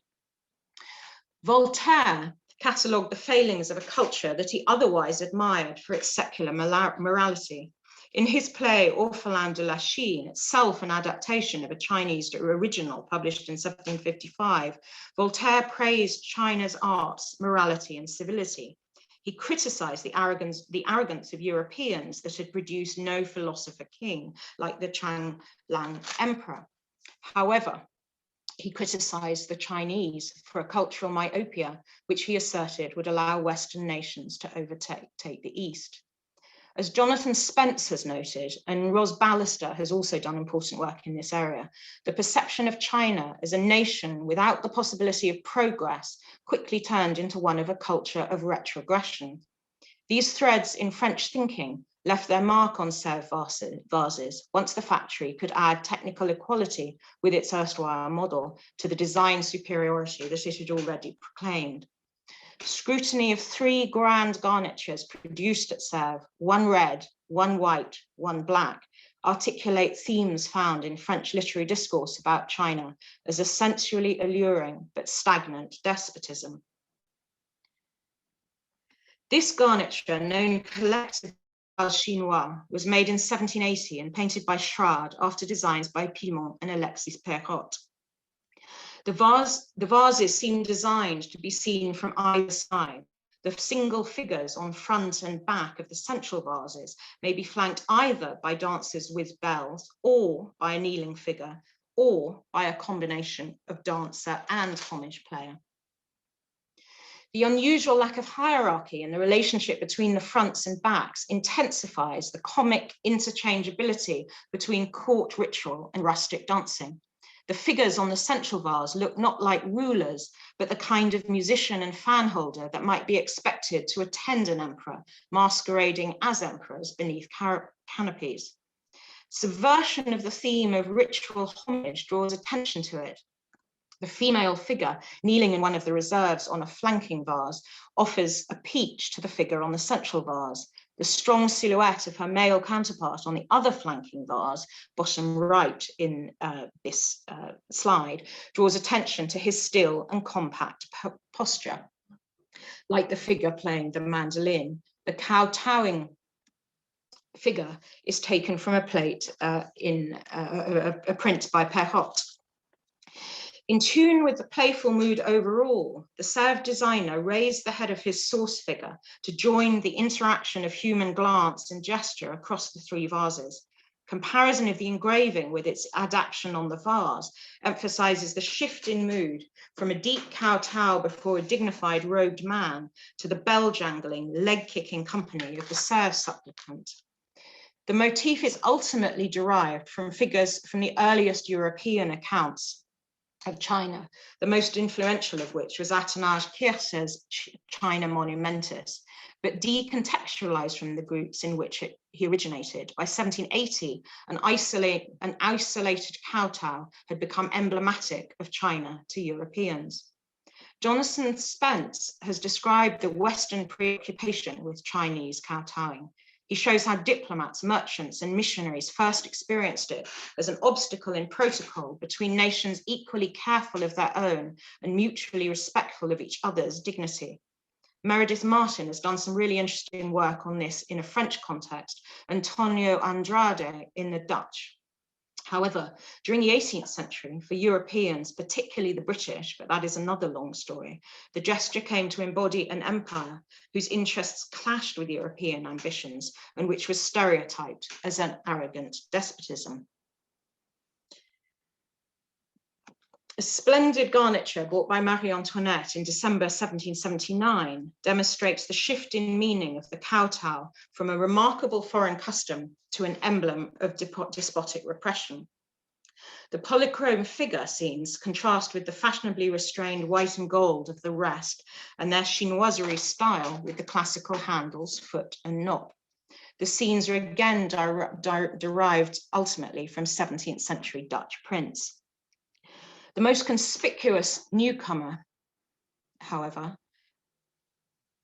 Voltaire catalogued the failings of a culture that he otherwise admired for its secular morality. In his play Orphelin de la Chine, itself an adaptation of a Chinese original published in 1755, Voltaire praised China's arts, morality, and civility. He criticized the arrogance of Europeans that had produced no philosopher king, like the Qianlong emperor. However, he criticized the Chinese for a cultural myopia, which he asserted would allow Western nations to overtake the East. As Jonathan Spence has noted, and Ros Ballister has also done important work in this area, the perception of China as a nation without the possibility of progress quickly turned into one of a culture of retrogression. These threads in French thinking left their mark on Sèvres vases once the factory could add technical equality with its erstwhile model to the design superiority that it had already proclaimed. Scrutiny of 3 grand garnitures produced at Sèvres, one red, one white, one black, articulate themes found in French literary discourse about China as a sensually alluring but stagnant despotism. This garniture, known collectively as chinois, was made in 1780 and painted by Schrade after designs by Pilmont and Alexis Perrot. The vases seem designed to be seen from either side. The single figures on front and back of the central vases may be flanked either by dancers with bells, or by a kneeling figure, or by a combination of dancer and homage player. The unusual lack of hierarchy in the relationship between the fronts and backs intensifies the comic interchangeability between court ritual and rustic dancing. The figures on the central vase look not like rulers, but the kind of musician and fan holder that might be expected to attend an emperor, masquerading as emperors beneath canopies. Subversion of the theme of ritual homage draws attention to it. The female figure kneeling in one of the reserves on a flanking vase offers a peach to the figure on the central vase. The strong silhouette of her male counterpart on the other flanking vase, bottom right in this slide, draws attention to his still and compact posture. Like the figure playing the mandolin, the kowtowing figure is taken from a plate in a print by Perrot. In tune with the playful mood overall, the Sèvres designer raised the head of his source figure to join the interaction of human glance and gesture across the 3 vases. Comparison of the engraving with its adaptation on the vase emphasizes the shift in mood from a deep kowtow before a dignified robed man to the bell-jangling, leg-kicking company of the Sèvres supplicant. The motif is ultimately derived from figures from the earliest European accounts of China, the most influential of which was Athanase Kircher's China Monumentus, but decontextualized from the groups in which he originated. By 1780, an isolated kowtow had become emblematic of China to Europeans. Jonathan Spence has described the Western preoccupation with Chinese kowtowing. He shows how diplomats, merchants, and missionaries first experienced it as an obstacle in protocol between nations equally careful of their own and mutually respectful of each other's dignity. Meredith Martin has done some really interesting work on this in a French context, Antonio Andrade in the Dutch. However, during the 18th century, for Europeans, particularly the British, but that is another long story, the gesture came to embody an empire whose interests clashed with European ambitions and which was stereotyped as an arrogant despotism. A splendid garniture bought by Marie Antoinette in December 1779 demonstrates the shift in meaning of the kowtow from a remarkable foreign custom to an emblem of despotic repression. The polychrome figure scenes contrast with the fashionably restrained white and gold of the rest and their chinoiserie style with the classical handles, foot and knob. The scenes are again derived ultimately from 17th century Dutch prints. The most conspicuous newcomer, however,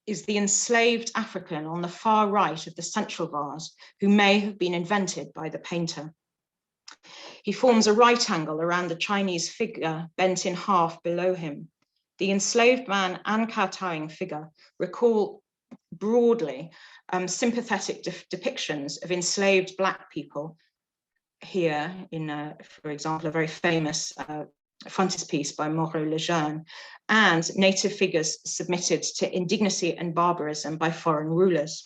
is the enslaved African on the far right of the central vase, who may have been invented by the painter. He forms a right angle around the Chinese figure bent in half below him. The enslaved man and kowtowing figure recall broadly sympathetic depictions of enslaved Black people here in, for example, a very famous frontispiece by Moreau Lejeune, and native figures submitted to indignity and barbarism by foreign rulers.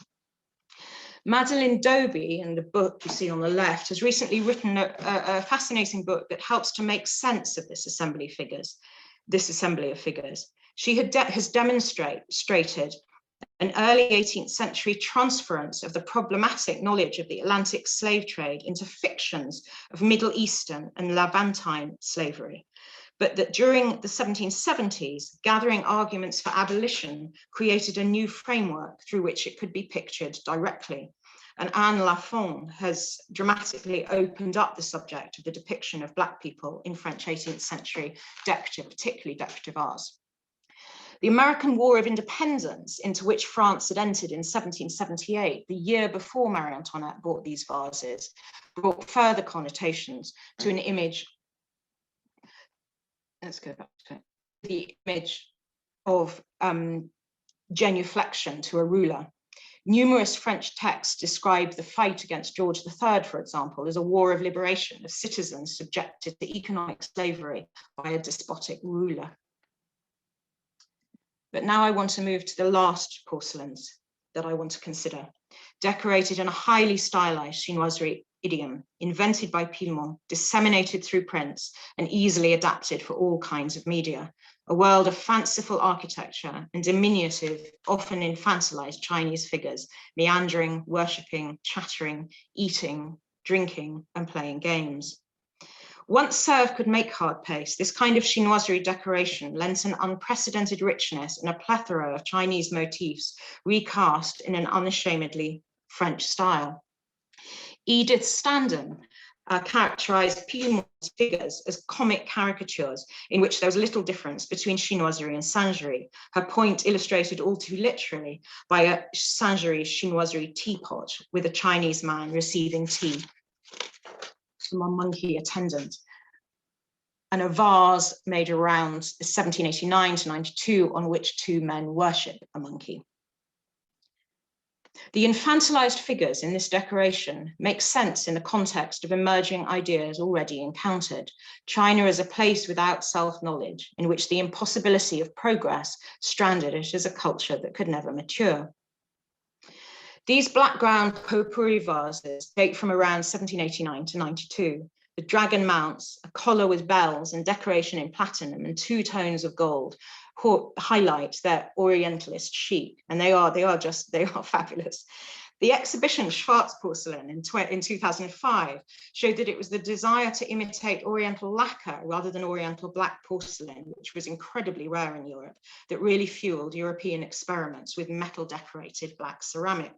Madeline Doby, in the book you see on the left, has recently written a fascinating book that helps to make sense of this assembly of figures. She has demonstrated an early 18th century transference of the problematic knowledge of the Atlantic slave trade into fictions of Middle Eastern and Levantine slavery, but that during the 1770s, gathering arguments for abolition created a new framework through which it could be pictured directly. And Anne Lafont has dramatically opened up the subject of the depiction of Black people in French 18th century decorative, particularly decorative arts. The American War of Independence, into which France had entered in 1778, the year before Marie Antoinette bought these vases, brought further connotations to an image. Let's go back to it. The image of genuflection to a ruler. Numerous French texts describe the fight against George III, for example, as a war of liberation of citizens subjected to economic slavery by a despotic ruler. But now I want to move to the last porcelains that I want to consider, decorated in a highly stylized chinoiserie idiom, invented by Pillemont, disseminated through prints, and easily adapted for all kinds of media. A world of fanciful architecture and diminutive, often infantilized Chinese figures, meandering, worshipping, chattering, eating, drinking, and playing games. Once Sèvres could make hard paste, this kind of chinoiserie decoration lent an unprecedented richness and a plethora of Chinese motifs recast in an unashamedly French style. Edith Standen characterized Pillemont's figures as comic caricatures in which there was little difference between chinoiserie and singerie, her point illustrated all too literally by a singerie chinoiserie teapot with a Chinese man receiving tea from a monkey attendant, and a vase made around 1789 to 92 on which two men worship a monkey. The infantilized figures in this decoration make sense in the context of emerging ideas already encountered. China as a place without self-knowledge, in which the impossibility of progress stranded it as a culture that could never mature. These black-ground potpourri vases date from around 1789 to 92. The dragon mounts, a collar with bells and decoration in platinum and 2 tones of gold highlight their Orientalist chic, and they are fabulous. The exhibition Schwarz Porcelain in 2005 showed that it was the desire to imitate Oriental lacquer rather than Oriental black porcelain, which was incredibly rare in Europe, that really fueled European experiments with metal decorated black ceramic.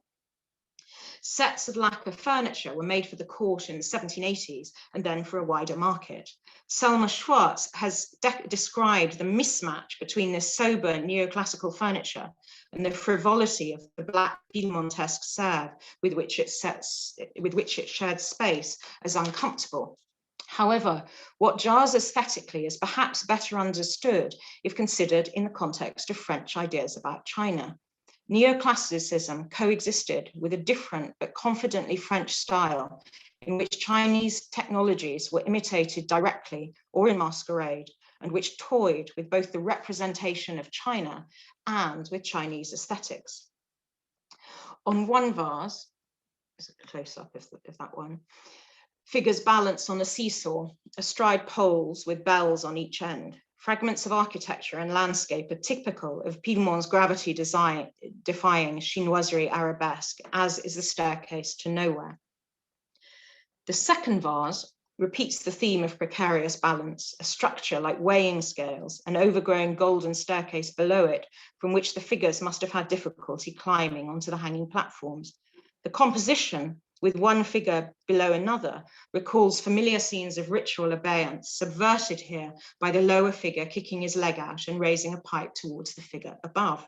Sets of lacquer furniture were made for the court in the 1780s and then for a wider market. Selma Schwarz has described the mismatch between this sober neoclassical furniture and the frivolity of the black Piemontesque Sèvres with which it shared space as uncomfortable. However, what jars aesthetically is perhaps better understood if considered in the context of French ideas about China. Neoclassicism coexisted with a different but confidently French style in which Chinese technologies were imitated directly or in masquerade, and which toyed with both the representation of China and with Chinese aesthetics. On one vase, there's a close-up of that one, figures balance on a seesaw, astride poles with bells on each end. Fragments of architecture and landscape are typical of Pillemont's gravity-defying chinoiserie arabesque, as is the staircase to nowhere. The second vase repeats the theme of precarious balance, a structure like weighing scales, an overgrown golden staircase below it, from which the figures must have had difficulty climbing onto the hanging platforms. The composition, with one figure below another, recalls familiar scenes of ritual abeyance, subverted here by the lower figure kicking his leg out and raising a pipe towards the figure above.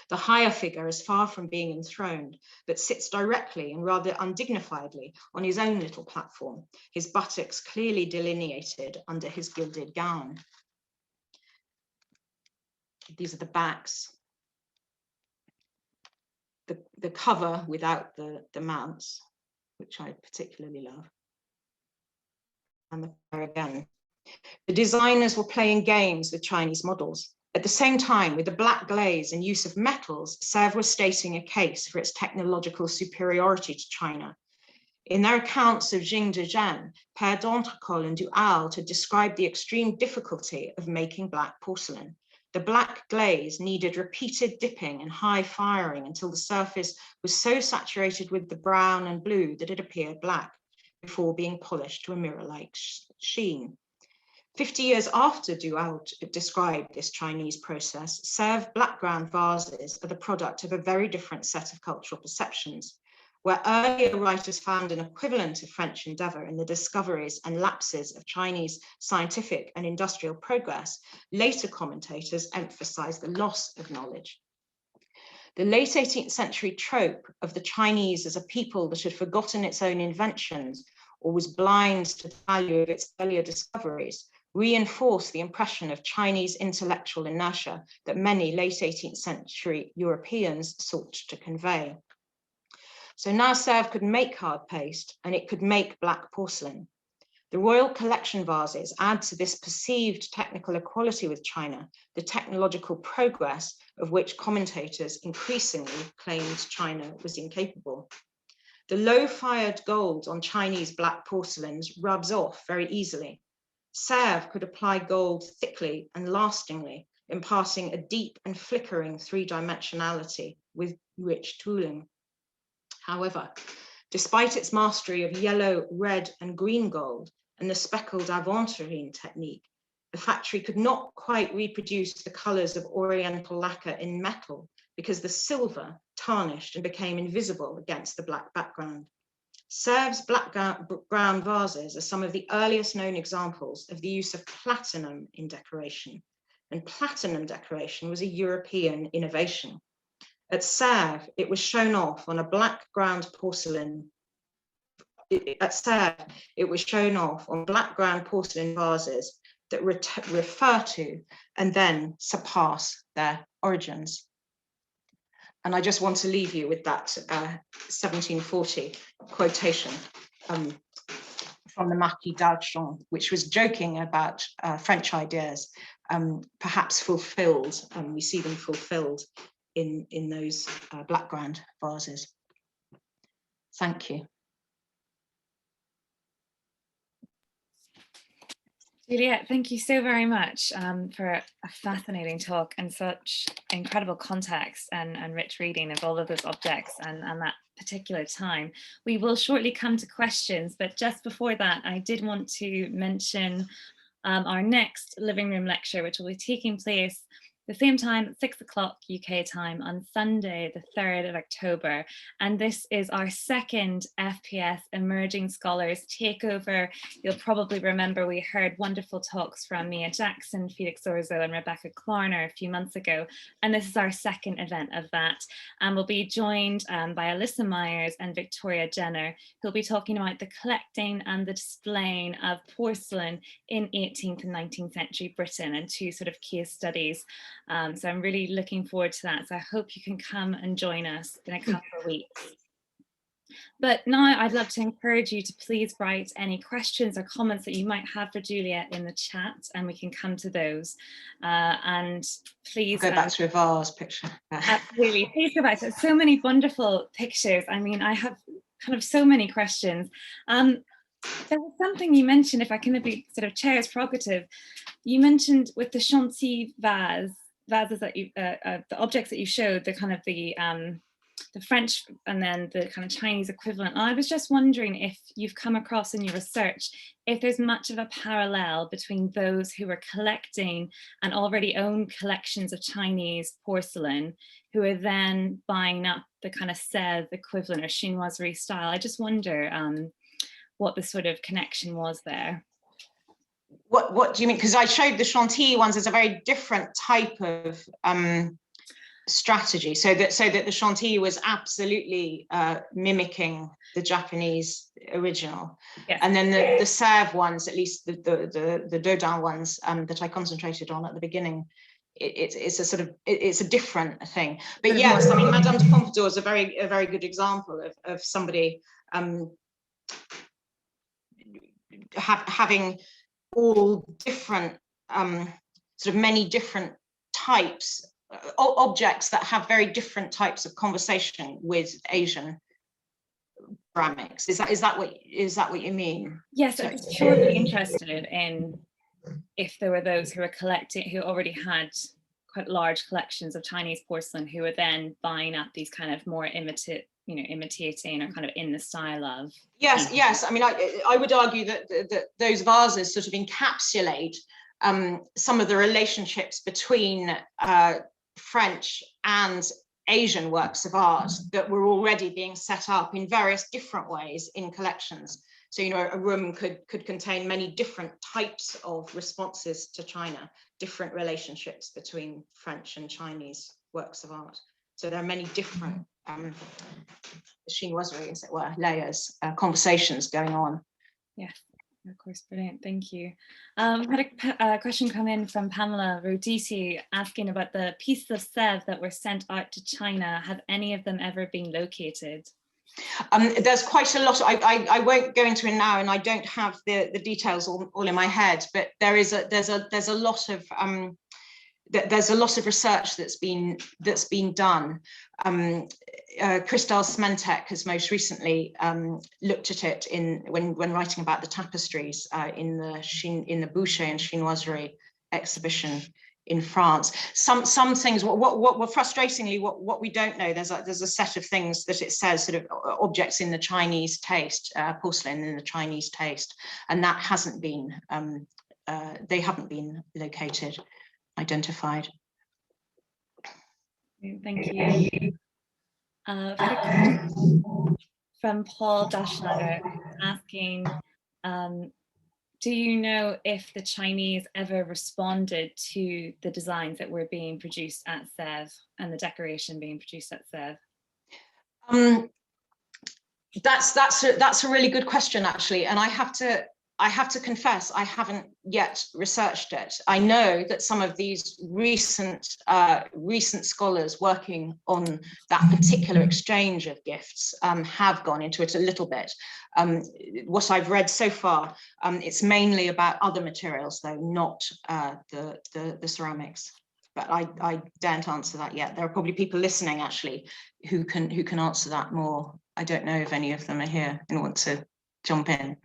The higher figure is far from being enthroned, but sits directly and rather undignifiedly on his own little platform, his buttocks clearly delineated under his gilded gown. These are the backs. The cover without the mounts, which I particularly love. And the pair again. The designers were playing games with Chinese models. At the same time, with the black glaze and use of metals, Sèvres was stating a case for its technological superiority to China. In their accounts of Jing de Zhen, Père d'Entrecol and Du Halde had described the extreme difficulty of making black porcelain. The black glaze needed repeated dipping and high firing until the surface was so saturated with the brown and blue that it appeared black, before being polished to a mirror-like sheen. 50 years after Duval described this Chinese process, Sèvres black-ground vases are the product of a very different set of cultural perceptions. Where earlier writers found an equivalent of French endeavour in the discoveries and lapses of Chinese scientific and industrial progress, later commentators emphasised the loss of knowledge. The late 18th century trope of the Chinese as a people that had forgotten its own inventions or was blind to the value of its earlier discoveries reinforced the impression of Chinese intellectual inertia that many late 18th century Europeans sought to convey. So now Sèvres could make hard paste and it could make black porcelain. The royal collection vases add to this perceived technical equality with China, the technological progress of which commentators increasingly claimed China was incapable. The low-fired gold on Chinese black porcelains rubs off very easily. Sèvres could apply gold thickly and lastingly, imparting a deep and flickering three-dimensionality with rich tooling. However, despite its mastery of yellow, red, and green gold and the speckled aventurine technique, the factory could not quite reproduce the colours of Oriental lacquer in metal because the silver tarnished and became invisible against the black background. Sèvres black-ground vases are some of the earliest known examples of the use of platinum in decoration, and platinum decoration was a European innovation. At Sèvres, it was shown off on a black ground porcelain. At Sèvres, it was shown off on black ground porcelain vases that refer to and then surpass their origins. And I just want to leave you with that 1740 quotation from the Marquis d'Archamps, which was joking about French ideas, perhaps fulfilled. We see them fulfilled in those black ground vases. Thank you. Juliet, thank you so very much for a fascinating talk and such incredible context and rich reading of all of those objects and that particular time. We will shortly come to questions, but just before that, I did want to mention our next living room lecture, which will be taking place the same time at 6 o'clock UK time on Sunday, the 3rd of October. And this is our second FPS Emerging Scholars Takeover. You'll probably remember we heard wonderful talks from Mia Jackson, Felix Orzo and Rebecca Klarner a few months ago. And this is our second event of that. And we'll be joined by Alyssa Myers and Victoria Jenner, who'll be talking about the collecting and the displaying of porcelain in 18th and 19th century Britain and two sort of case studies. So I'm really looking forward to that. So I hope you can come and join us in a couple of weeks. But now I'd love to encourage you to please write any questions or comments that you might have for Juliet in the chat, and we can come to those. And please go back to a vase picture. Absolutely, please go back to so many wonderful pictures. I mean, I have kind of so many questions. There was something you mentioned, if I can be sort of chair's prerogative, you mentioned with the Chantilly vases that you, the objects that you showed, the kind of the French and then the kind of Chinese equivalent. And I was just wondering if you've come across in your research, if there's much of a parallel between those who are collecting and already own collections of Chinese porcelain, who are then buying up the kind of Sèvres equivalent or chinoiserie style. I just wonder what the sort of connection was there. What do you mean? Because I showed the Chantilly ones as a very different type of strategy. So that the Chantilly was absolutely mimicking the Japanese original. Yes. And then the Sèvres ones, at least the Dodin ones that I concentrated on at the beginning, it's a sort of it's a different thing. But yes, I mean, Madame de Pompadour is a very good example of somebody having all different sort of many different types objects that have very different types of conversation with Asian ceramics. Is that what you mean? Yes, I'm purely interested in if there were those who were collecting, who already had quite large collections of Chinese porcelain who were then buying up these kind of more imitating or kind of in the style of. Yes, yes. I mean, I would argue that those vases sort of encapsulate some of the relationships between French and Asian works of art that were already being set up in various different ways in collections. So, you know, a room could contain many different types of responses to China, different relationships between French and Chinese works of art. So there are many different chinoiserie, as it were, layers, conversations going on. Yes, of course, brilliant, thank you. I've had a question come in from Pamela Rodisi asking about the pieces of Sèvres that were sent out to China. Have any of them ever been located? There's quite a lot. I won't go into it now, and I don't have the details all in my head. But there's a lot of research that's been done. Christel Smentek has most recently looked at it when writing about the tapestries in the Boucher and Chinoiserie exhibition in France. Some things, what frustratingly, what we don't know, there's a set of things that it says sort of objects in the Chinese taste, porcelain in the Chinese taste, and that hasn't been, they haven't been located, identified. Thank you. From Paul Daschlager asking, do you know if the Chinese ever responded to the designs that were being produced at Sèvres and the decoration being produced at Sèvres? That's a really good question, actually, and I have to confess I haven't yet researched it. I know that some of these recent scholars working on that particular exchange of gifts have gone into it a little bit. What I've read so far, it's mainly about other materials, though, not the ceramics. But I daren't answer that yet. There are probably people listening, actually, who can answer that more. I don't know if any of them are here and want to jump in.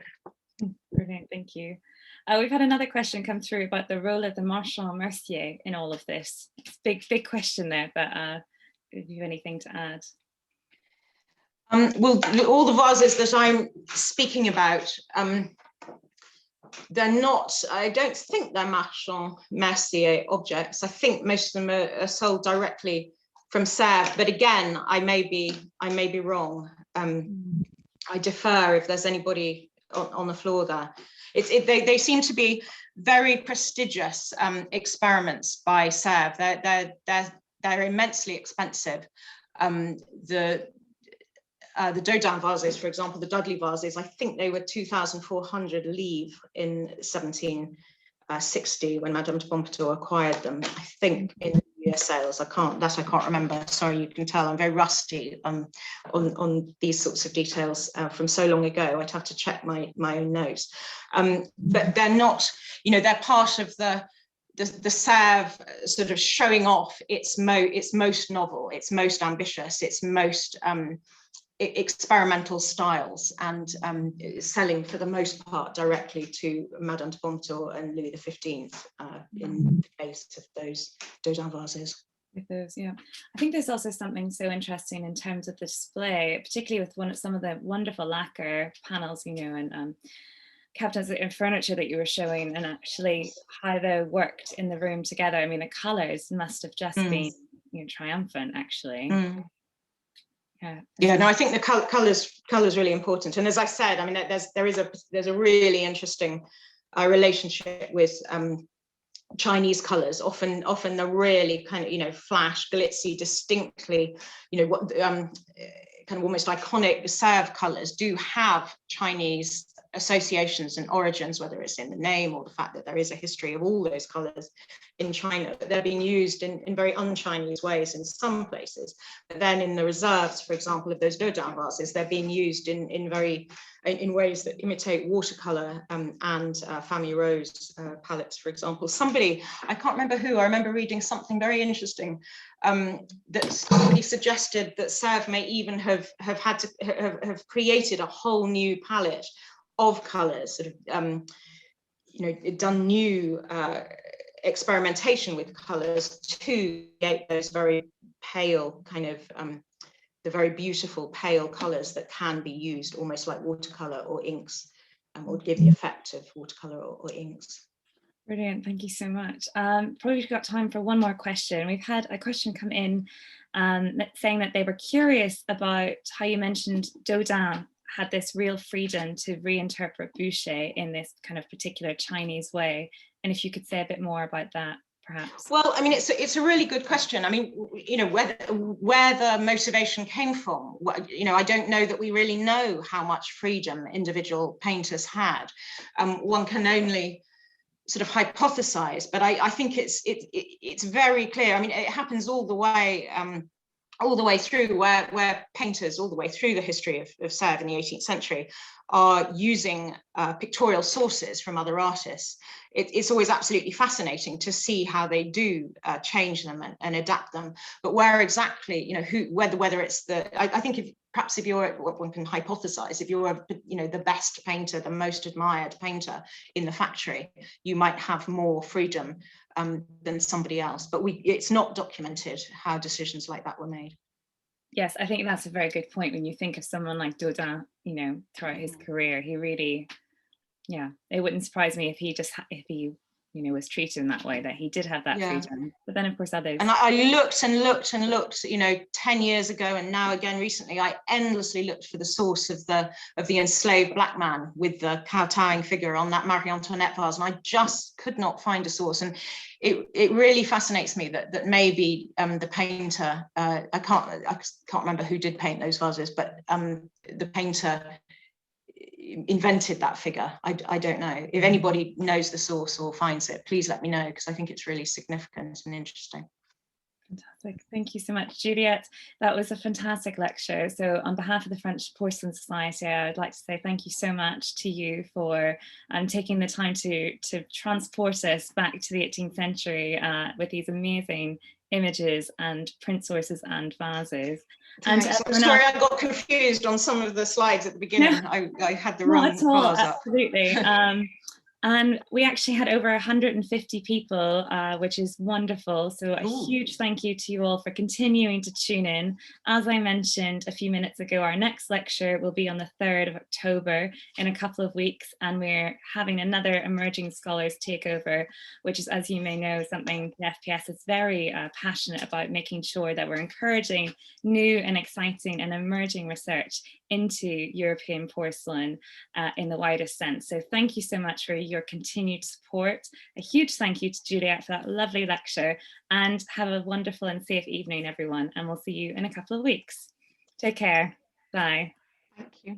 Brilliant, thank you. We've had another question come through about the role of the marchand mercier in all of this. It's a big question there, but if you have anything to add. Well, all the vases that I'm speaking about, they're not, I don't think they're marchand mercier objects. I think most of them are sold directly from Sèvres, but again, I may be wrong. I defer if there's anybody on the floor there. They seem to be very prestigious experiments by Sèvres. They're immensely expensive. The Dodin vases, for example, the Dudley vases, I think they were 2,400 livres in 1760 when Madame de Pompadour acquired them. I think in US sales, I can't remember. Sorry, you can tell I'm very rusty on these sorts of details from so long ago. I'd have to check my own notes. But they're not, you know, they're part of the Sèvres sort of showing off its most novel, its most ambitious, its most experimental styles, and selling for the most part directly to Madame de Pompadour and Louis XV in the case of those Dodin vases. With those, yeah. I think there's also something so interesting in terms of the display, particularly with some of the wonderful lacquer panels, you know, and cabinets and furniture that you were showing, and actually how they worked in the room together. I mean, the colours must have just been, you know, triumphant, actually. Yeah, no, I think the color's really important. And as I said, I mean, there's a really interesting relationship with Chinese colors. Often they're really kind of, you know, flash, glitzy, distinctly, you know, what kind of almost iconic Sèvres colors do have Chinese associations and origins, whether it's in the name or the fact that there is a history of all those colors in China, but they're being used in very un-Chinese ways in some places. But then in the reserves, for example, of those Dodin vases, they're being used in ways that imitate watercolor and Famille Rose palettes, for example. I can't remember who, I remember reading something very interesting that somebody suggested that Sèvres may even have had to have created a whole new palette of colors, sort of, you know, done new experimentation with colours to create those very pale kind of the very beautiful pale colours that can be used almost like watercolour or inks, or give the effect of watercolour or inks. Brilliant, thank you so much. Probably we've got time for one more question. We've had a question come in saying that they were curious about how you mentioned Dodin had this real freedom to reinterpret Boucher in this kind of particular Chinese way. And if you could say a bit more about that, perhaps. Well, I mean, it's a really good question. I mean, you know, where the motivation came from, you know, I don't know that we really know how much freedom individual painters had. One can only sort of hypothesize, but I think it's very clear. I mean, it happens all the way through where painters all the way through the history of Sèvres in the 18th century are using pictorial sources from other artists. It's always absolutely fascinating to see how they do change them and adapt them. But where exactly, you know, whether it's I think perhaps if you're, one can hypothesize, if you're, you know, the best painter, the most admired painter in the factory, you might have more freedom than somebody else. But it's not documented how decisions like that were made. Yes, I think that's a very good point. When you think of someone like Dodin, you know, throughout his career, he really, yeah, it wouldn't surprise me if he you know, was treated in that way, that he did have that freedom. But then of course others. And I looked and looked and looked, you know, 10 years ago and now again recently, I endlessly looked for the source of the enslaved black man with the kowtowing figure on that Marie Antoinette vase, and I just could not find a source. And it really fascinates me that maybe the painter, I can't remember who did paint those vases, but the painter invented that figure. I don't know. If anybody knows the source or finds it, please let me know, because I think it's really significant and interesting. Fantastic. Thank you so much, Juliet. That was a fantastic lecture. So on behalf of the French Porcelain Society, I would like to say thank you so much to you for taking the time to transport us back to the 18th century with these amazing images and print sources and vases. And I'm sorry, I got confused on some of the slides at the beginning. No, I had the wrong vase up. Absolutely. And we actually had over 150 people, which is wonderful. So a huge thank you to you all for continuing to tune in. As I mentioned a few minutes ago, our next lecture will be on the 3rd of October in a couple of weeks. And we're having another Emerging Scholars Takeover, which is, as you may know, something the FPS is very passionate about, making sure that we're encouraging new and exciting and emerging research into European porcelain in the widest sense. So thank you so much for your continued support. A huge thank you to Juliet for that lovely lecture, and have a wonderful and safe evening, everyone. And we'll see you in a couple of weeks. Take care. Bye. Thank you.